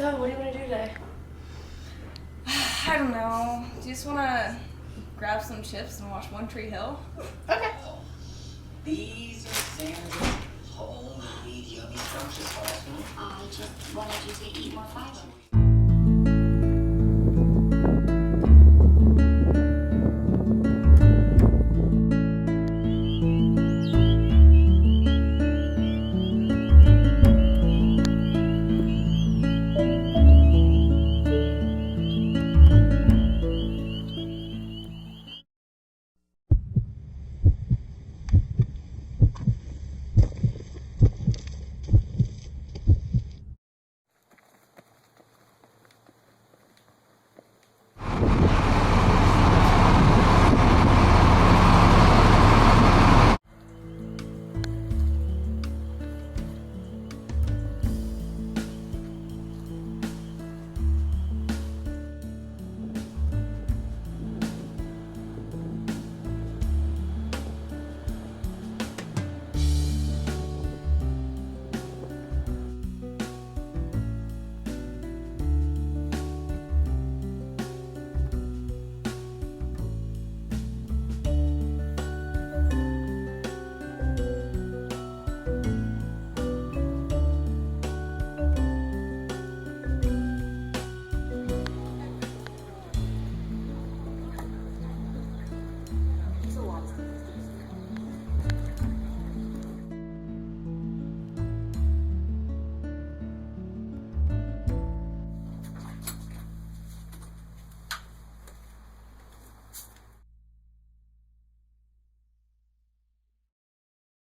So, what do you want to do today? I don't know. Do you just want to grab some chips and watch One Tree Hill? Okay. These are Sandra's homemade yummy scrumptious sauce. I just wanted you to eat more fiber.